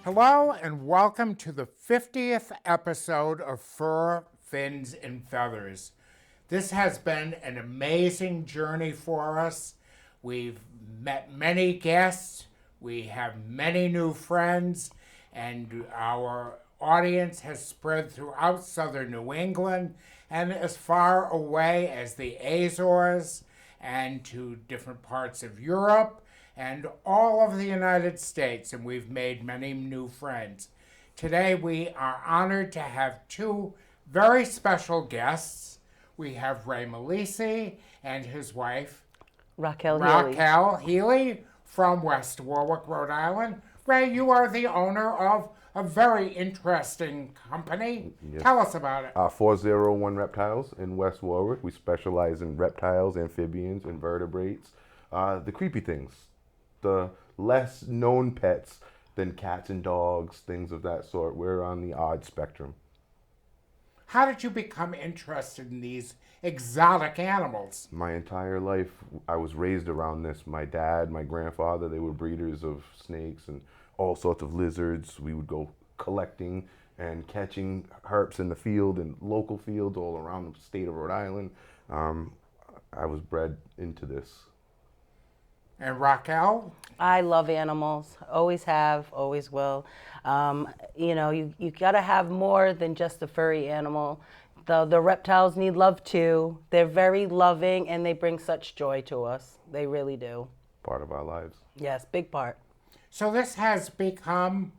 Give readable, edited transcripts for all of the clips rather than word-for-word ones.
Hello and welcome to the 50th episode of Fur, Fins, and Feathers. This has been an amazing journey for us. We've met many guests, we have many new friends, and our audience has spread throughout southern New England and as far away as the Azores and to different parts of Europe and all of the United States, and we've made many new friends. Today we are honored to have two very special guests. We have Melise and his wife, Racquel Healey from West Warwick, Rhode Island. Ray, you are the owner of a very interesting company. Yes. Tell us about it. 401 Reptiles in West Warwick. We specialize in reptiles, amphibians, invertebrates, the creepy things, the less known pets than cats and dogs, things of that sort. We're on the odd spectrum. How did you become interested in these exotic animals? My entire life, I was raised around this. My dad, my grandfather, they were breeders of snakes and all sorts of lizards. We would go collecting and catching herps in the field and local fields all around the state of Rhode Island. I was bred into this. And Racquel? I love animals. Always have, always will. You got to have more than just a furry animal. The reptiles need love too. They're very loving and they bring such joy to us. They really do. Part of our lives. Yes, big part. So this has become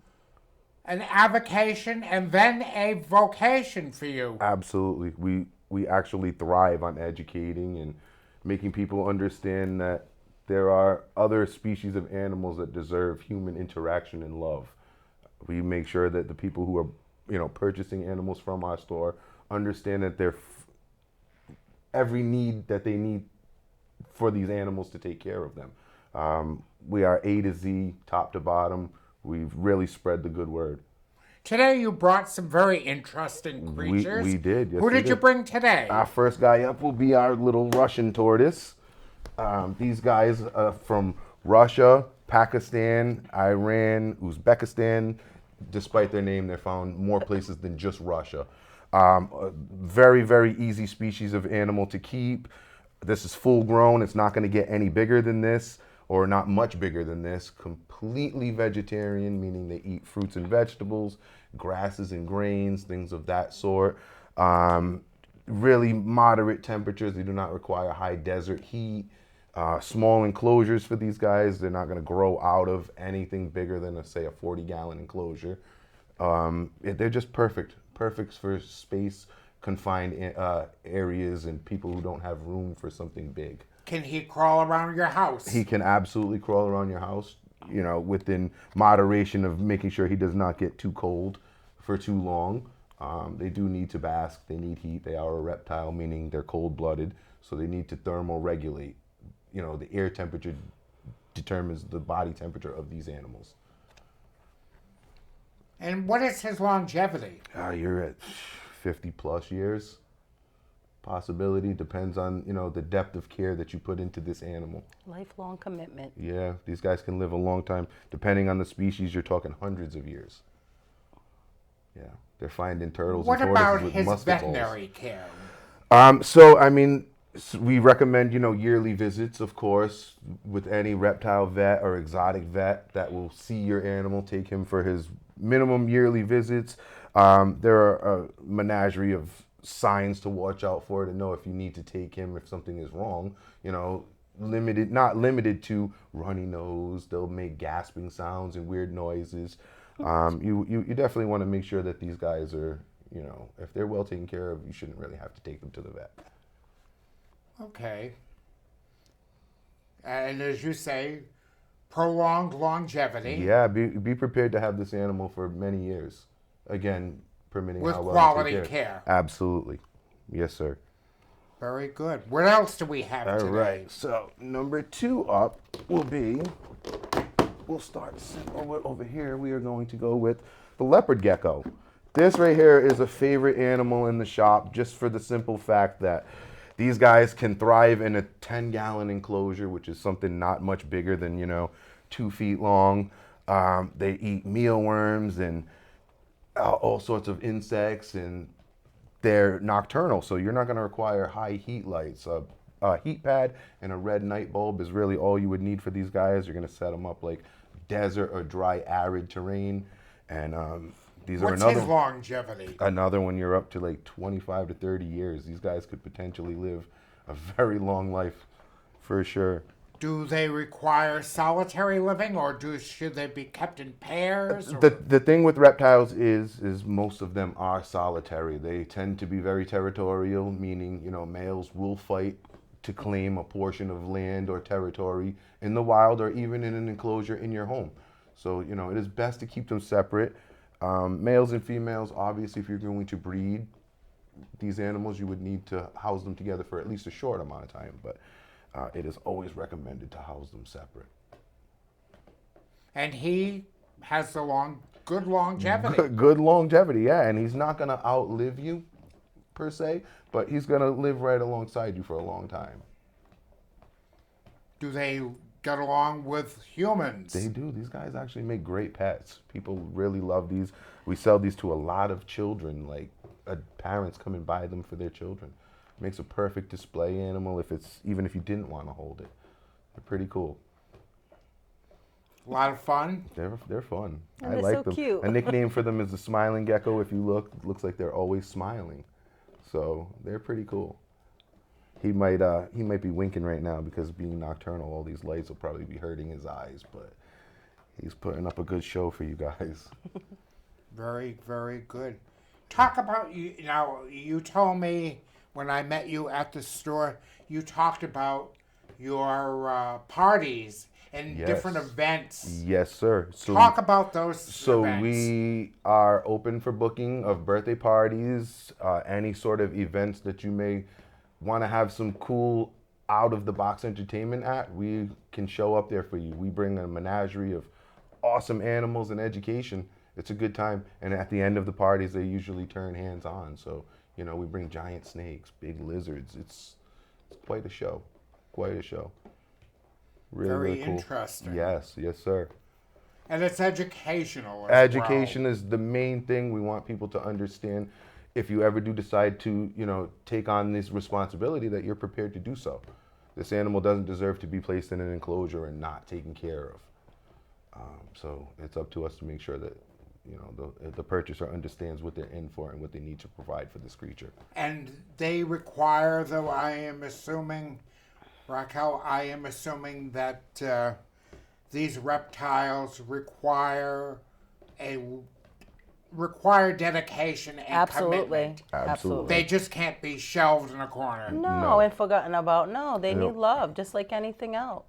an avocation and then a vocation for you. Absolutely. We actually thrive on educating and making people understand that there are other species of animals that deserve human interaction and love. We make sure that the people who are, purchasing animals from our store understand that they're every need that they need for these animals to take care of them. We are A to Z, top to bottom. We've really spread the good word. Today you brought some very interesting creatures. We did. Yes, Who did you bring today? Our first guy up will be our little Russian tortoise. These guys are from Russia, Pakistan, Iran, Uzbekistan. Despite their name, they're found more places than just Russia. A very, very easy species of animal to keep. This is full grown. It's not going to get any bigger than this or not much bigger than this. Completely vegetarian, meaning they eat fruits and vegetables, grasses and grains, things of that sort. Really moderate temperatures. They do not require high desert heat. Small enclosures for these guys. They're not going to grow out of anything bigger than, say, a 40-gallon enclosure. They're just perfect for space confined areas and people who don't have room for something big. Can he crawl around your house? He can absolutely crawl around your house, within moderation of making sure he does not get too cold for too long. They do need to bask. They need heat. They are a reptile, meaning they're cold-blooded, so they need to thermoregulate. The air temperature determines the body temperature of these animals. And what is his longevity? You're at 50 plus years. Possibility depends on, the depth of care that you put into this animal. Lifelong commitment. Yeah, these guys can live a long time. Depending on the species, you're talking hundreds of years. Yeah, they're finding turtles What and about tortoises with his musket veterinary care? We recommend, yearly visits, of course, with any reptile vet or exotic vet that will see your animal, take him for his minimum yearly visits. There are a menagerie of signs to watch out for to know if you need to take him if something is wrong. Not limited to runny nose. They'll make gasping sounds and weird noises. You definitely want to make sure that these guys are, if they're well taken care of, you shouldn't really have to take them to the vet. Okay. And as you say, prolonged longevity. Yeah, be prepared to have this animal for many years. Again, permitting with how well quality you take care. Absolutely. Yes, sir. Very good. What else do we have All today? right. So number 2 up will be, we'll start simple over here. We are going to go with the leopard gecko. This right here is a favorite animal in the shop just for the simple fact that these guys can thrive in a 10-gallon enclosure, which is something not much bigger than, 2 feet long. They eat mealworms and all sorts of insects, and they're nocturnal, so you're not going to require high heat lights. A heat pad and a red night bulb is really all you would need for these guys. You're going to set them up like desert or dry, arid terrain, and these are What's his longevity? another one. You're up to like 25 to 30 years. These guys could potentially live a very long life, for sure. Do they require solitary living, or should they be kept in pairs? Or? The thing with reptiles is most of them are solitary. They tend to be very territorial, meaning, you know, males will fight to claim a portion of land or territory in the wild or even in an enclosure in your home. So, you know, it is best to keep them separate. Males and females, obviously, if you're going to breed these animals, you would need to house them together for at least a short amount of time, but it is always recommended to house them separate. And he has good longevity. Good longevity, yeah, and he's not going to outlive you, per se, but he's going to live right alongside you for a long time. Do they get along with humans? They do. These guys actually make great pets. People really love these. We sell these to a lot of children, like parents come and buy them for their children. Makes a perfect display animal even if you didn't want to hold it. They're pretty cool. A lot of fun. They're fun. And I they're like so them. cute. A nickname for them is the smiling gecko. If you look, it looks like they're always smiling. So they're pretty cool. He might be winking right now because being nocturnal, all these lights will probably be hurting his eyes, but he's putting up a good show for you guys. Very, very good. Talk about you told me when I met you at the store, you talked about your parties and Yes. different events. Yes, sir. Talk about those So events. we are open for booking of birthday parties, any sort of events that you may want to have some cool out-of-the-box entertainment at. We can show up there for you. We bring a menagerie of awesome animals and education. It's a good time. And at the end of the parties, they usually turn hands-on. So, you know, we bring giant snakes, big lizards. It's quite a show. Quite a show. Really, Very really cool. interesting. Yes, sir. And it's educational as Education is the main thing. We want people to understand if you ever do decide to, you know, take on this responsibility, that you're prepared to do so. This animal doesn't deserve to be placed in an enclosure and not taken care of. So it's up to us to make sure that, you know, the purchaser understands what they're in for and what they need to provide for this creature. And they require, though, I am assuming, Racquel, that these reptiles require dedication and Absolutely. commitment. Absolutely. They just can't be shelved in a corner. No, and forgotten about. No, they need love just like anything else.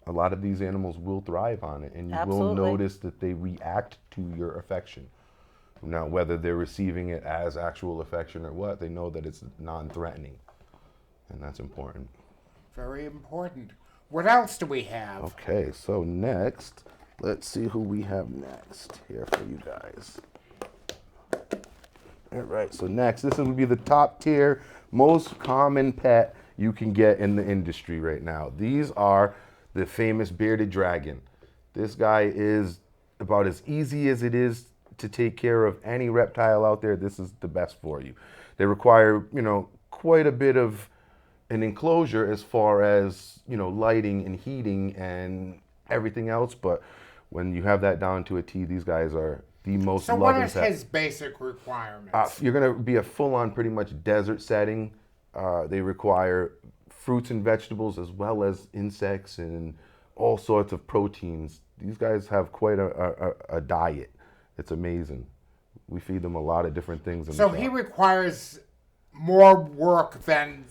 A lot of these animals will thrive on it, and you will Absolutely. notice that they react to your affection. Now, whether they're receiving it as actual affection or what, they know that it's non-threatening, and that's important. Very important. What else do we have? Okay, so next, let's see who we have next here for you guys. All right, so next, this would be the top tier, most common pet you can get in the industry right now. These are the famous bearded dragon. This guy is about as easy as it is to take care of any reptile out there. This is the best for you. They require, you know, quite a bit of an enclosure as far as, you know, lighting and heating and everything else, but when you have that down to a T, these guys are the most So loving what is pet. his basic requirements? You're going to be a full-on pretty much desert setting. They require fruits and vegetables as well as insects and all sorts of proteins. These guys have quite a diet. It's amazing. We feed them a lot of different things. In So the he shop. requires more work than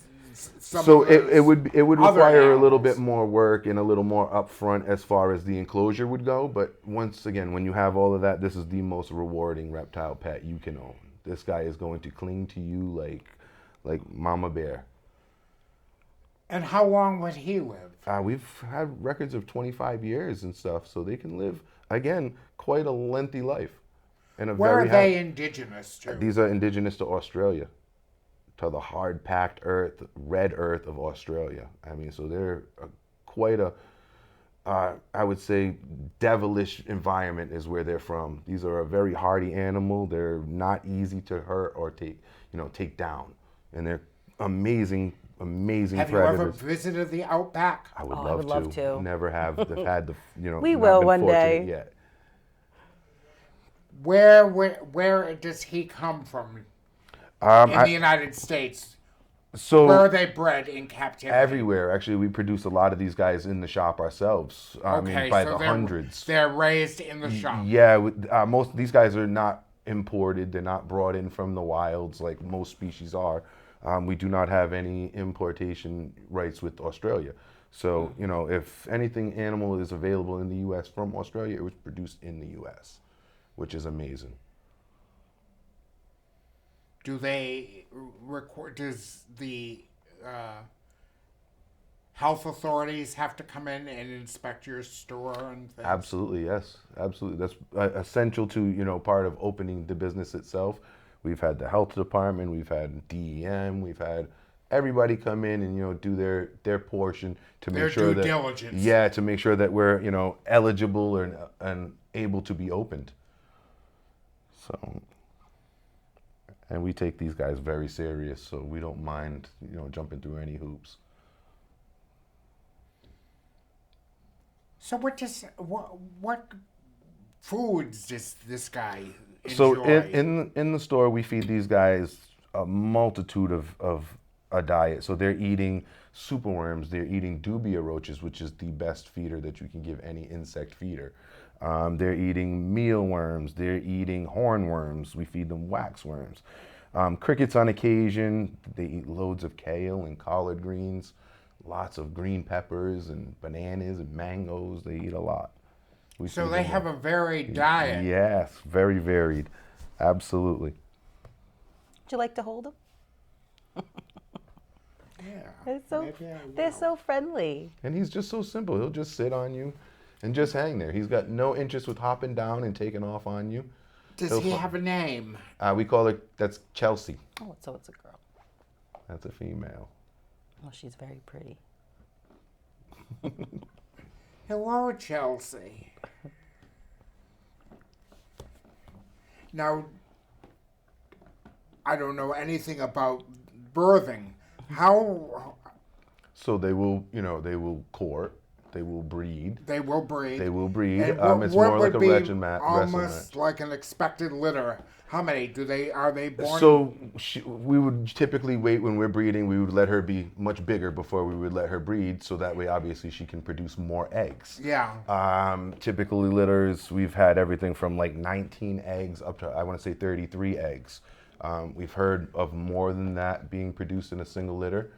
some So of it would other require a little animals. bit more work and a little more upfront as far as the enclosure would go. But once again, when you have all of that, this is the most rewarding reptile pet you can own. This guy is going to cling to you like mama bear. And how long would he live? We've had records of 25 years and stuff, so they can live, again, quite a lengthy life. And Where are they indigenous to? These are indigenous to Australia, to the hard-packed earth, red earth of Australia. I mean, so they're quite a I would say devilish environment is where they're from. These are a very hardy animal. They're not easy to hurt or take down, and they're amazing Have you predators. ever visited the outback? I would Oh, love I would love to. Never have had the We not will been one fortunate day. Yet. Where does he come from in the United States? So Where are they bred in captivity? everywhere, actually, we produce a lot of these guys in the shop ourselves. I mean, by the hundreds. They're raised in the shop. Yeah, most of these guys are not imported. They're not brought in from the wilds like most species are. We do not have any importation rights with Australia. So, if anything animal is available in the U.S. from Australia, it was produced in the U.S., which is amazing. Do they record? Does the health authorities have to come in and inspect your store and things? Absolutely, yes. Absolutely. That's essential to, part of opening the business itself. We've had the health department, we've had DEM, we've had everybody come in and, do their portion to make sure that... Their due diligence. Yeah, to make sure that we're, eligible and able to be opened. So... And we take these guys very serious, so we don't mind, jumping through any hoops. So what foods does this guy enjoy? So in the store, we feed these guys a multitude of a diet. So they're eating superworms, they're eating dubia roaches, which is the best feeder that you can give any insect feeder. They're eating mealworms, they're eating hornworms, we feed them waxworms. Crickets on occasion, they eat loads of kale and collard greens, lots of green peppers and bananas and mangoes, they eat a lot. So they have a varied diet. Yes, very varied, absolutely. Would you like to hold them? Yeah. They're so friendly. And he's just so simple, he'll just sit on you and just hang there. He's got no interest with hopping down and taking off on you. Does he have a name? We call her, that's Chelsea. Oh, so it's a girl. That's a female. Well, she's very pretty. Hello, Chelsea. Now, I don't know anything about birthing. How? So they will, they will court. They will breed. They will breed. They will breed. And It's what more would like a be wrestling match. almost like an expected litter. How many are they born? So we would typically wait when we're breeding. We would let her be much bigger before we would let her breed, so that way obviously she can produce more eggs. Yeah. Typically litters, we've had everything from like 19 eggs up to, I want to say, 33 eggs. We've heard of more than that being produced in a single litter.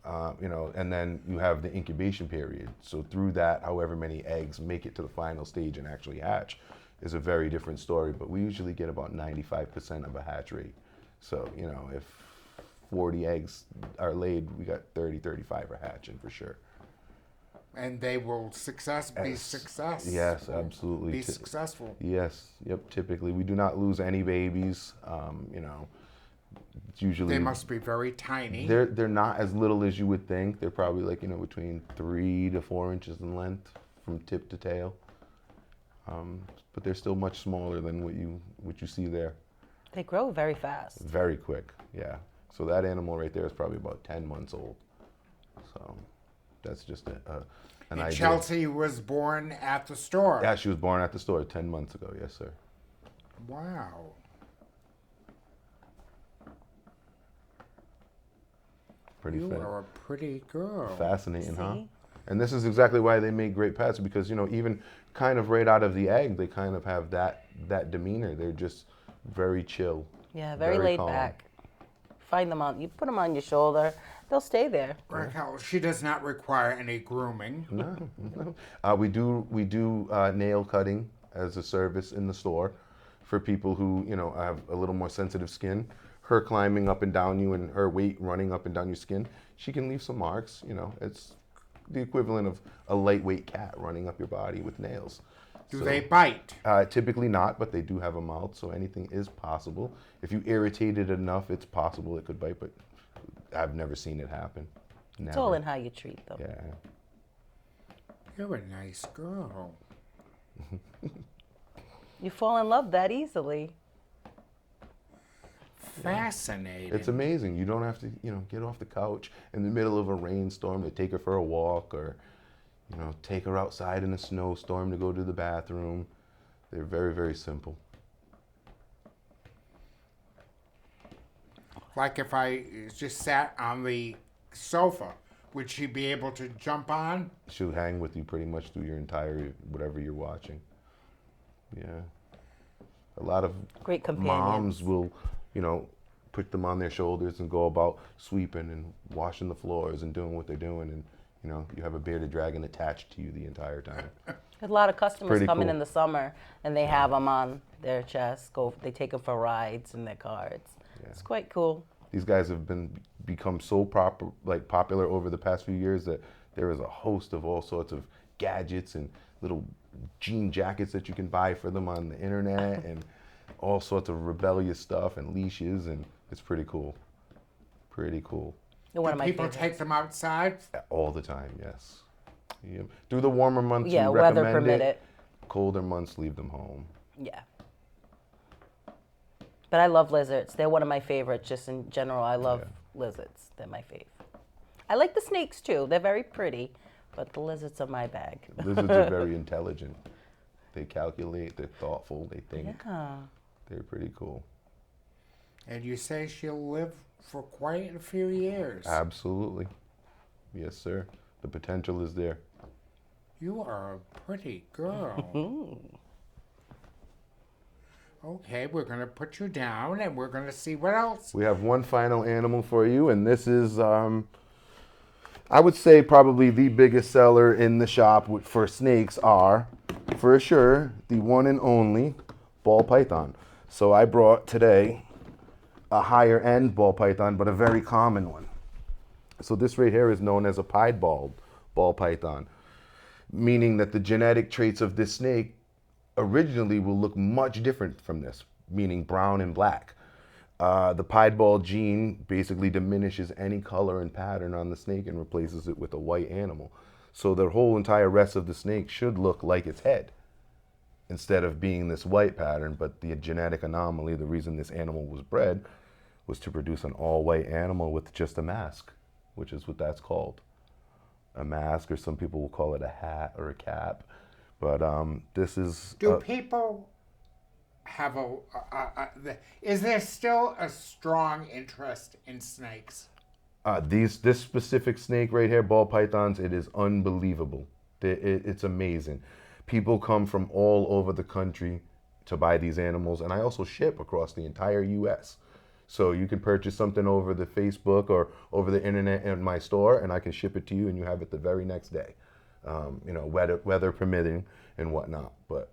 And then you have the incubation period. So through that, however many eggs make it to the final stage and actually hatch is a very different story. But we usually get about 95% of a hatch rate. So, if 40 eggs are laid, we got 30, 35 are hatching for sure. And they will be successful. Yes, absolutely. Be successful. Yes, yep, typically. We do not lose any babies, It's usually, they must be very tiny. They're not as little as you would think. They're probably like, between 3 to 4 inches in length from tip to tail. But they're still much smaller than what you see there. They grow very fast. Very quick, yeah. So that animal right there is probably about 10 months old. So that's just an idea. Chelsea was born at the store. Yeah, she was born at the store 10 months ago, yes, sir. Wow. You are a pretty girl. Fascinating, huh? See? And this is exactly why they make great pets, because, even kind of right out of the egg, they kind of have that demeanor. They're just very chill. Yeah, very laid calm. back. You put them on your shoulder, they'll stay there. Racquel, she does not require any grooming. No. We do nail cutting as a service in the store for people who, have a little more sensitive skin. Her climbing up and down you and her weight running up and down your skin, she can leave some marks. It's the equivalent of a lightweight cat running up your body with nails. Do they bite? Typically not, but they do have a mouth, so anything is possible. If you irritate it enough, it's possible it could bite, but I've never seen it happen. Never. It's all in how you treat them. Yeah. You're a nice girl. You fall in love that easily. Fascinating. It's amazing. You don't have to, get off the couch in the middle of a rainstorm to take her for a walk or, take her outside in a snowstorm to go to the bathroom. They're very, very simple. Like if I just sat on the sofa, would she be able to jump on? She'll hang with you pretty much through your entire, whatever you're watching. Yeah. A lot of Great companions. moms will, put them on their shoulders and go about sweeping and washing the floors and doing what they're doing. And, you have a bearded dragon attached to you the entire time. A lot of customers Pretty come in cool. the summer and they have them on their chest. They take them for rides in their cars. Yeah. It's quite cool. These guys have become so popular over the past few years that there is a host of all sorts of gadgets and little jean jackets that you can buy for them on the internet and all sorts of rebellious stuff and leashes, and it's pretty cool. Pretty cool. They're one Do of my people favorites. take them outside? All the time, yes. Yep. Through the warmer months, Yeah, we weather recommend permit it. it. Colder months, leave them home. Yeah. But I love lizards. They're one of my favorites. Just in general, I love lizards. They're my fave. I like the snakes too. They're very pretty, but the lizards are my bag. Lizards are very intelligent. They calculate, they're thoughtful, they think. Yeah. They're pretty cool. And you say she'll live for quite a few years. Absolutely. Yes, sir. The potential is there. You are a pretty girl. Okay, we're going to put you down and we're going to see what else. We have one final animal for you, and this is, I would say, probably the biggest seller in the shop for snakes are, for sure, the one and only ball python. So I brought today a higher end ball python, but a very common one. So this right here is known as a piebald ball python, meaning that the genetic traits of this snake originally will look much different from this, meaning brown and black. The piebald gene basically diminishes any color and pattern on the snake and replaces it with a white animal. So the whole entire rest of the snake should look like its head instead of being this white pattern. But the genetic anomaly, the reason this animal was bred, was to produce an all-white animal with just a mask, which is what that's called. A mask, or some people will call it a hat or a cap. But this is... Do people have is there still a strong interest in snakes? This specific snake right here, ball pythons, it is unbelievable. It's amazing. People come from all over the country to buy these animals, and I also ship across the entire U.S. So you can purchase something over the Facebook or over the internet in my store, and I can ship it to you, and you have it the very next day. Weather permitting and whatnot. But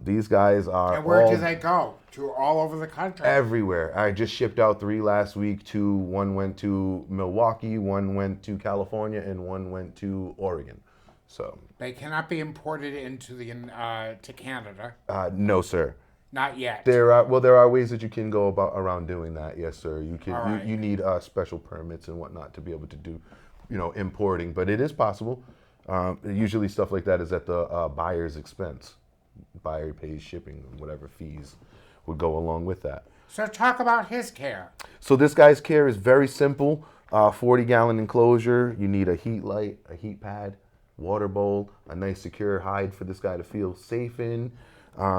these guys are And where do they go? To all over the country? everywhere. I just shipped out 3 last week. One went to Milwaukee, one went to California, and one went to Oregon. So They cannot be imported into to Canada. no, sir. Not yet. There are ways that you can go around doing that. Yes, sir. You can. All right. You need special permits and whatnot to be able to do, importing. But it is possible. Usually stuff like that is at the buyer's expense. Buyer pays shipping and whatever fees would go along with that. So talk about his care. So this guy's care is very simple. 40-gallon enclosure. You need a heat light, a heat pad, water bowl, a nice secure hide for this guy to feel safe in.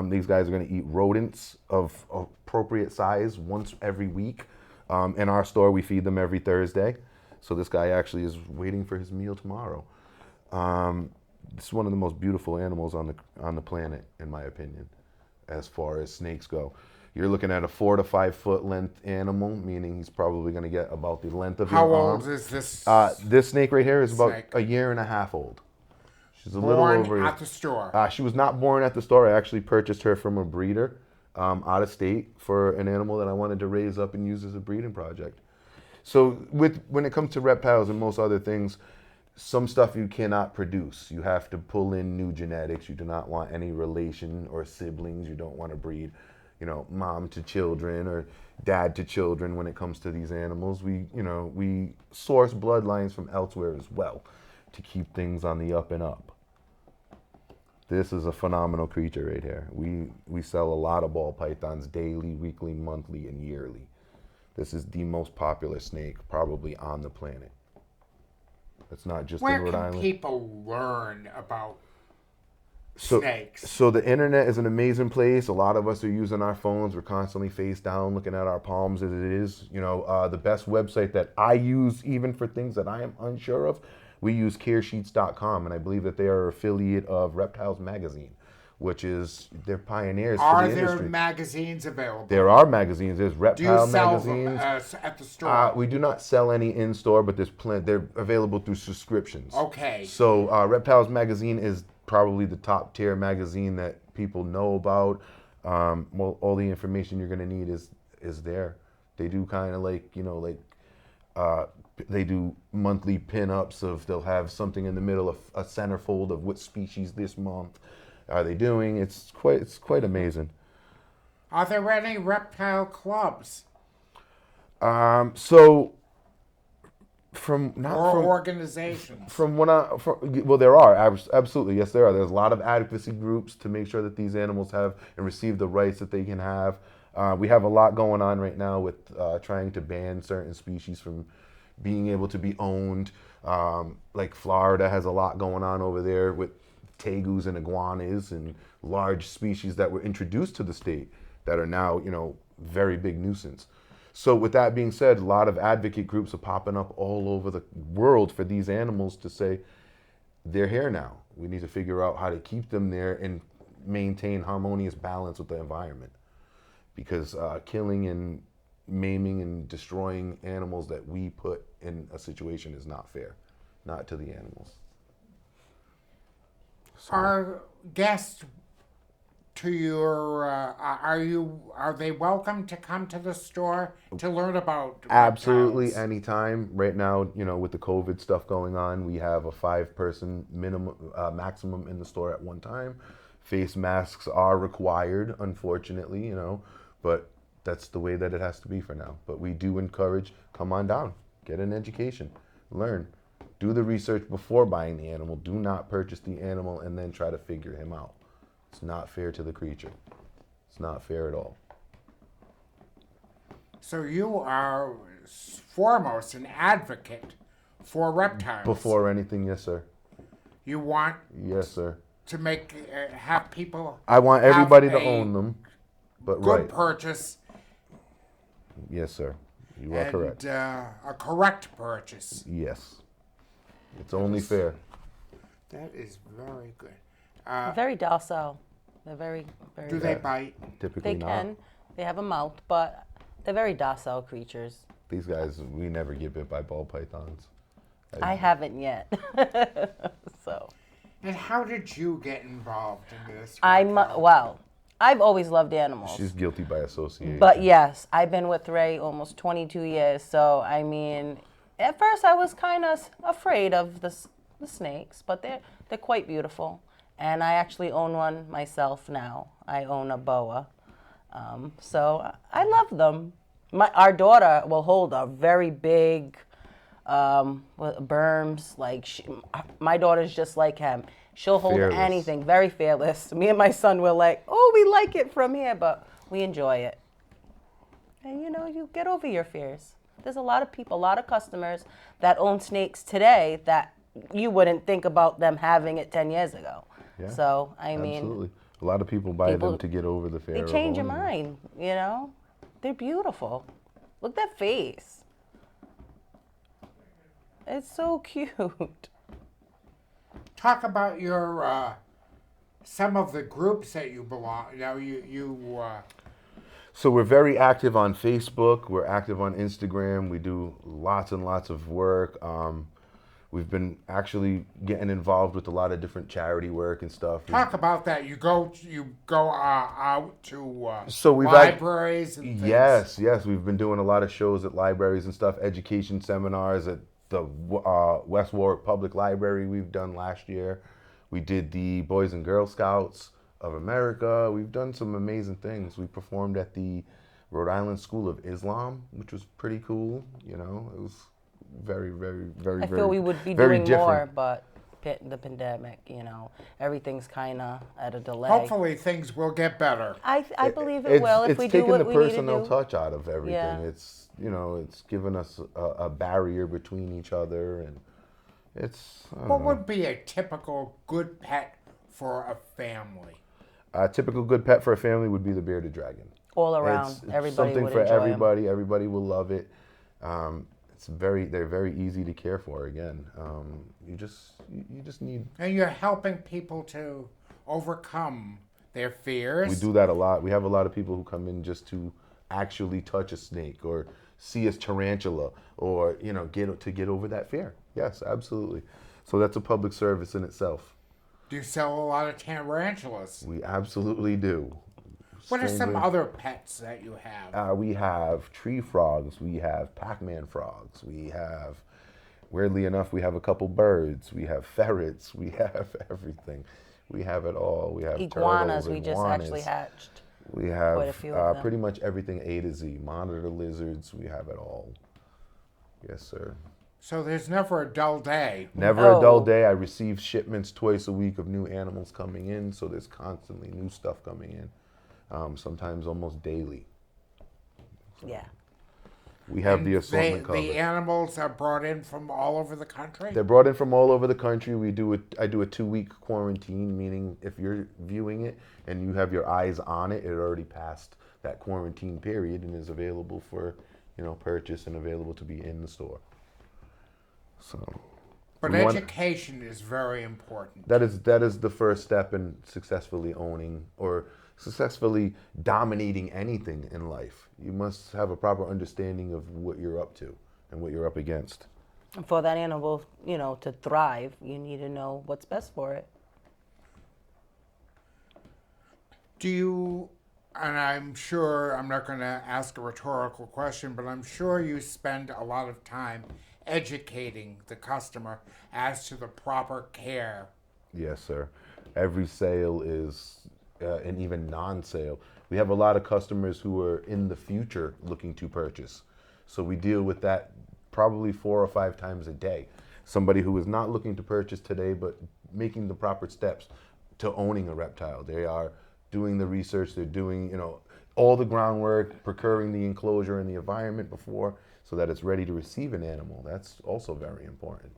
These guys are going to eat rodents of appropriate size once every week. In our store, we feed them every Thursday. So this guy actually is waiting for his meal tomorrow. This is one of the most beautiful animals on the planet, in my opinion, as far as snakes go. You're looking at a 4 to 5 foot length animal, meaning he's probably going to get about the length of How your old arm. is this? This snake right here is about Snake. a year and a half old. She's a little Born over. at the store. She was not born at the store. I actually purchased her from a breeder out of state for an animal that I wanted to raise up and use as a breeding project. So when it comes to reptiles and most other things, some stuff you cannot produce. You have to pull in new genetics. You do not want any relation or siblings. You don't want to breed, mom to children or dad to children when it comes to these animals. We source bloodlines from elsewhere as well to keep things on the up and up. This is a phenomenal creature right here. We sell a lot of ball pythons daily, weekly, monthly, and yearly. This is the most popular snake probably on the planet. It's not just Where in Rhode can Island. people learn about snakes? So the internet is an amazing place. A lot of us are using our phones. We're constantly face down, looking at our palms as it is. You know, the best website that I use, even for things that I am unsure of, we use caresheets.com, and I believe that they are an affiliate of Reptiles magazine, which is they're pioneers for the industry. Are there magazines available? There are magazines. There's Do Reptile you sell magazines. them at the store? We do not sell any in store, but there's plenty. They're available through subscriptions. Okay. So Reptiles magazine is probably the top tier magazine that people know about. Well, all the information you're gonna need is there. They do kind of like they do monthly pin-ups of they'll have something in the middle of a centerfold of what species this month are they doing. It's quite amazing. Are there any reptile clubs So from not or from organizations? well, there are absolutely, yes, there are. There's a lot of advocacy groups to make sure that these animals have and receive the rights that they can have. We have a lot going on right now with trying to ban certain species from being able to be owned. Like Florida has a lot going on over there with tegus and iguanas and large species that were introduced to the state that are now, very big nuisance. So with that being said, a lot of advocate groups are popping up all over the world for these animals to say, they're here now. We need to figure out how to keep them there and maintain harmonious balance with the environment. Because killing and maiming and destroying animals that we put in a situation is not fair, not to the animals. So, Are guests to your are they welcome to come to the store to learn about absolutely reptiles? anytime. Right now, with the COVID stuff going on, we have a 5-person minimum maximum in the store at one time. Face masks are required, unfortunately, but that's the way that it has to be for now. But we do encourage, come on down, get an education, learn, do the research before buying the animal. Do not purchase the animal and then try to figure him out. It's not fair to the creature. It's not fair at all. So you are foremost an advocate for reptiles. Before anything, yes, sir. You want Yes, sir. to make have people. I want have everybody to a own them, but good right. purchase. Yes, sir. You are and, correct. A correct purchase. Yes. It's only fair. That is very good. Very docile. They're very, very. Do they bite? Typically They not. can. They have a mouth, but they're very docile creatures. These guys, we never get bit by ball pythons. I haven't yet. So. And how did you get involved in this? Well, I've always loved animals. She's guilty by association. But yes, I've been with Ray almost 22 years. So, I mean, at first I was kind of afraid of the snakes, but they're quite beautiful. And I actually own one myself now. I own a boa. So I love them. Our daughter will hold a very big berms. Like my daughter's just like him. She'll hold Fearless. anything, very fearless. Me and my son were like, oh, we like it from here, but we enjoy it. And you get over your fears. There's a lot of people, a lot of customers that own snakes today that you wouldn't think about them having it 10 years ago. Yeah, So, I mean, absolutely. A lot of people buy them to get over the fear they of change your owning them. mind, They're beautiful. Look at that face. It's so cute. Talk about your some of the groups that you belong. So we're very active on Facebook. We're active on Instagram. We do lots and lots of work. We've been actually getting involved with a lot of different charity work and stuff. Talk about that. You go out to So we've libraries and things. Yes. We've been doing a lot of shows at libraries and stuff, education seminars at the West Warwick Public Library we've done last year. We did the Boys and Girl Scouts of America. We've done some amazing things. We performed at the Rhode Island School of Islam, which was pretty cool. It was very, very, very, I very, feel we would be very doing different. more, but the pandemic, everything's kind of at a delay. Hopefully things will get better. I believe it will if we do what we need to do. It's taken the personal touch out of everything. Yeah. It's it's given us a barrier between each other, and it's. I don't What know. would be a typical good pet for a family? A typical good pet for a family would be the bearded dragon. All around, It's everybody something would for enjoy 'em. everybody. Everybody will love it. They're very easy to care for. Again, you just need. And you're helping people to overcome their fears. We do that a lot. We have a lot of people who come in just to actually touch a snake or see a tarantula or get over that fear. Yes, absolutely. So that's a public service in itself. Do you sell a lot of tarantulas? We absolutely do. What are some Strangely- other pets that you have? We have tree frogs. We have Pac-Man frogs. We have, weirdly enough, we have a couple birds. We have ferrets. We have everything. We have it all. We have Iguanas, turtles, we just iguanas. actually hatched. We quite a have few of them. pretty much everything A to Z. Monitor lizards. We have it all. Yes, sir. So there's never a dull day. Never a dull No. day. I receive shipments twice a week of new animals coming in, so there's constantly new stuff coming in. Sometimes almost daily. Yeah. We have the And assortment covered. the animals are brought in from all over the country? They're brought in from all over the country. I do a 2-week quarantine, meaning if you're viewing it and you have your eyes on it, it already passed that quarantine period and is available for, purchase and available to be in the store. So But we want- education is very important. that is the first step in successfully owning or successfully dominating anything in life. You must have a proper understanding of what you're up to and what you're up against. And for that animal, to thrive, you need to know what's best for it. Do you, and I'm sure, I'm not going to ask a rhetorical question, but I'm sure you spend a lot of time educating the customer as to the proper care. Yes, sir. Every sale is, and even non-sale. We have a lot of customers who are in the future looking to purchase. So we deal with that probably 4 or 5 times a day. Somebody who is not looking to purchase today, but making the proper steps to owning a reptile. They are doing the research. They're doing, all the groundwork, procuring the enclosure and the environment before so that it's ready to receive an animal. That's also very important.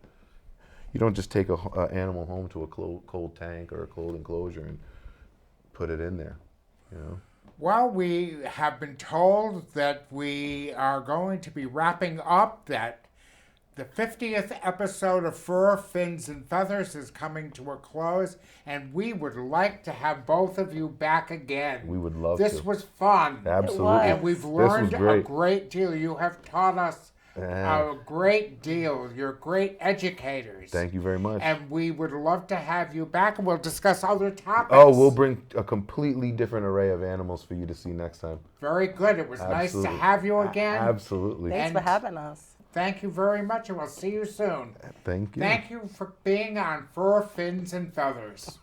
You don't just take an animal home to a cold tank or a cold enclosure and put it in there, Well, we have been told that we are going to be wrapping up, that the 50th episode of Fur, Fins, and Feathers is coming to a close, and we would like to have both of you back again. We would love This to. was fun. Absolutely. And we've This was learned a great. great deal. You have taught us a great deal. You're great educators. Thank you very much. And we would love to have you back, and we'll discuss other topics. Oh, we'll bring a completely different array of animals for you to see next time. Very good. It was nice Absolutely. to have you again. Absolutely. Thanks And- for having us. Thank you very much, and we'll see you soon. Thank you. Thank you for being on Fur, Fins, and Feathers.